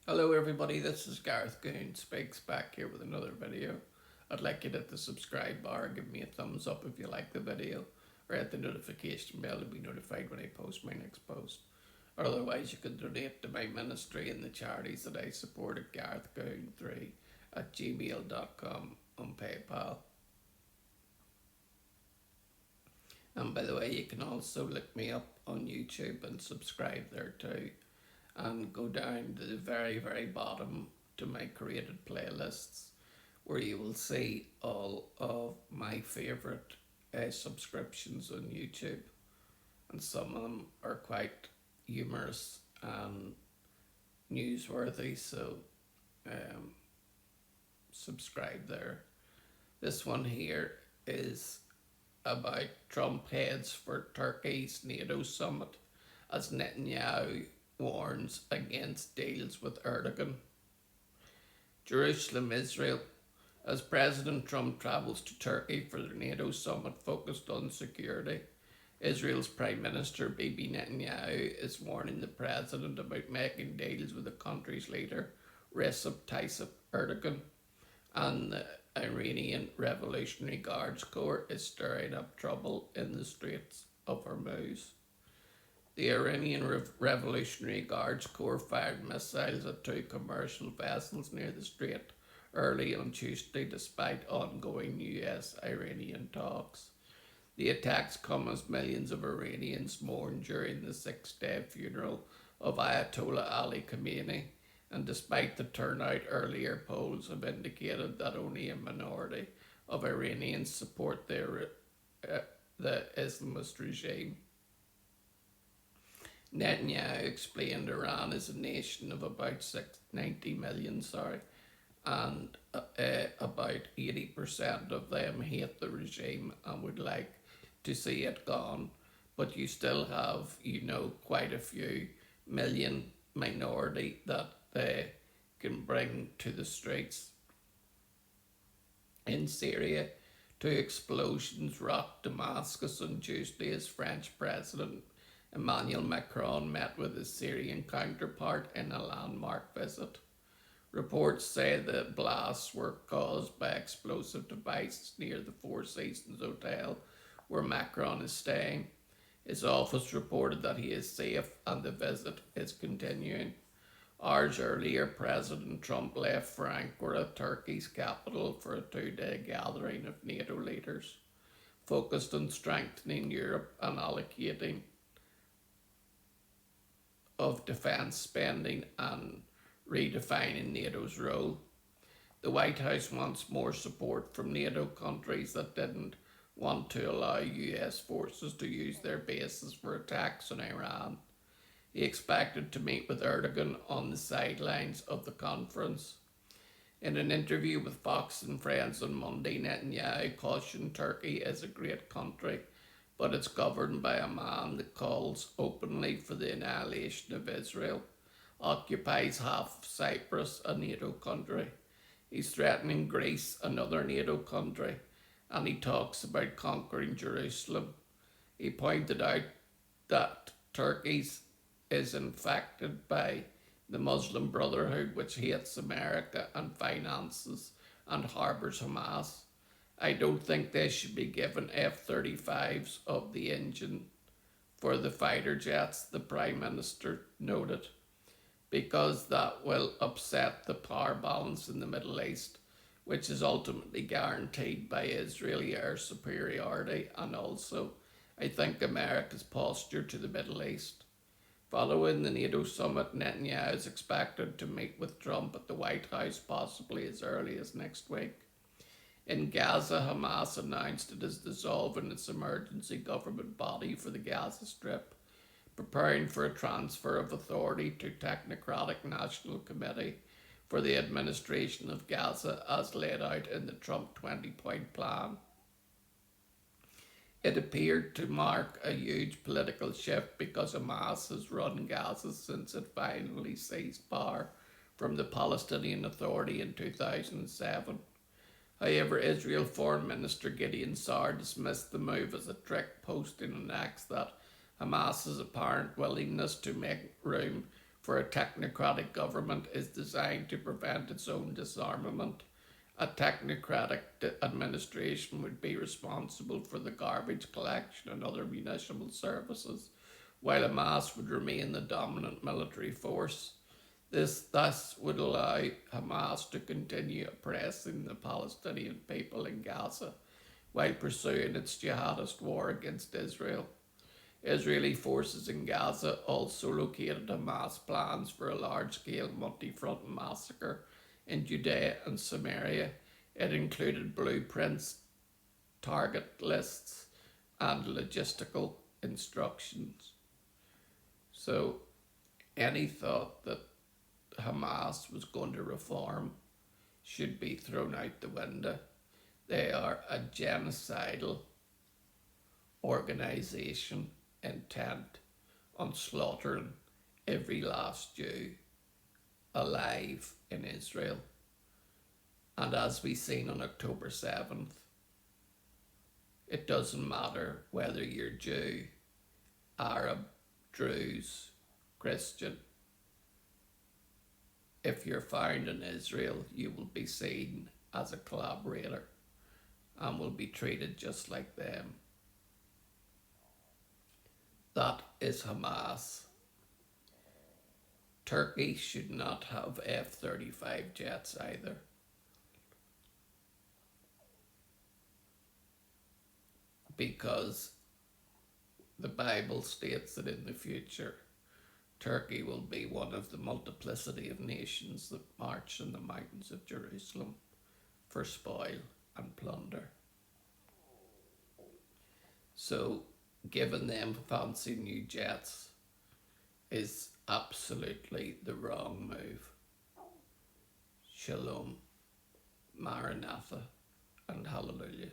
Hello everybody, this is Gareth Goon Speaks back here with another video. I'd like you to hit the subscribe bar, give me a thumbs up if you like the video, or hit the notification bell to be notified when I post my next post. Or otherwise you can donate to my ministry and the charities that I support at garethgoon3 at gmail.com on PayPal. And by the way, you can also look me up on YouTube and subscribe there too. And go down to the very bottom to my created playlists where you will see all of my favourite subscriptions on YouTube. And some of them are quite humorous and newsworthy, so subscribe there. This one here is about Trump heads for Turkey's NATO summit as Netanyahu warns against deals with Erdogan. Jerusalem, Israel. As President Trump travels to Turkey for the NATO summit focused on security, Israel's Prime Minister Bibi Netanyahu is warning the president about making deals with the country's leader, Recep Tayyip Erdogan, and the Iranian Revolutionary Guards Corps is stirring up trouble in the Straits of Hormuz. The Iranian Revolutionary Guards Corps fired missiles at two commercial vessels near the strait early on Tuesday despite ongoing US-Iranian talks. The attacks come as millions of Iranians mourn during the six-day funeral of Ayatollah Ali Khamenei, and despite the turnout, earlier polls have indicated that only a minority of Iranians support the Islamist regime. Netanyahu explained Iran is a nation of about 90 million, and about 80% of them hate the regime and would like to see it gone. But you still have, quite a few million minority that they can bring to the streets. In Syria, two explosions rocked Damascus on Tuesday as French President Emmanuel Macron met with his Syrian counterpart in a landmark visit. Reports say the blasts were caused by explosive devices near the Four Seasons Hotel where Macron is staying. His office reported that he is safe and the visit is continuing. Hours earlier, President Trump left for Ankara, Turkey's capital, for a two-day gathering of NATO leaders, focused on strengthening Europe and allocating of defence spending and redefining NATO's role. The White House wants more support from NATO countries that didn't want to allow US forces to use their bases for attacks on Iran. He expected to meet with Erdogan on the sidelines of the conference. In an interview with Fox and Friends on Monday, Netanyahu cautioned Turkey is a great country, but it's governed by a man that calls openly for the annihilation of Israel, occupies half of Cyprus, a NATO country. He's threatening Greece, another NATO country, and he talks about conquering Jerusalem. He pointed out that Turkey is infected by the Muslim Brotherhood, which hates America and finances and harbours Hamas. I don't think they should be given F-35s of the engine for the fighter jets, the Prime Minister noted, because that will upset the power balance in the Middle East, which is ultimately guaranteed by Israeli air superiority, and also, I think, America's posture to the Middle East. Following the NATO summit, Netanyahu is expected to meet with Trump at the White House, possibly as early as next week. In Gaza, Hamas announced it is dissolving its emergency government body for the Gaza Strip, preparing for a transfer of authority to Technocratic National Committee for the Administration of Gaza as laid out in the Trump 20-point plan. It appeared to mark a huge political shift because Hamas has run Gaza since it finally seized power from the Palestinian Authority in 2007. However, Israel Foreign Minister Gideon Saar dismissed the move as a trick, posting on X that Hamas's apparent willingness to make room For a technocratic government is designed to prevent its own disarmament. A technocratic administration would be responsible for the garbage collection and other municipal services, while Hamas would remain the dominant military force. This thus would allow Hamas to continue oppressing the Palestinian people in Gaza while pursuing its jihadist war against Israel. Israeli forces in Gaza also located Hamas plans for a large-scale multi-front massacre in Judea and Samaria. It included blueprints, target lists, and logistical instructions. So any thought that Hamas was going to reform should be thrown out the window. They are a genocidal organisation intent on slaughtering every last Jew alive in Israel. And as we seen on October 7th, it doesn't matter whether you're Jew, Arab, Druze, Christian. If you're found in Israel, you will be seen as a collaborator and will be treated just like them. That is Hamas. Turkey should not have F-35 jets either. Because the Bible states that in the future, Turkey will be one of the multiplicity of nations that march in the mountains of Jerusalem for spoil and plunder. So giving them fancy new jets is absolutely the wrong move. Shalom, Maranatha, and Hallelujah.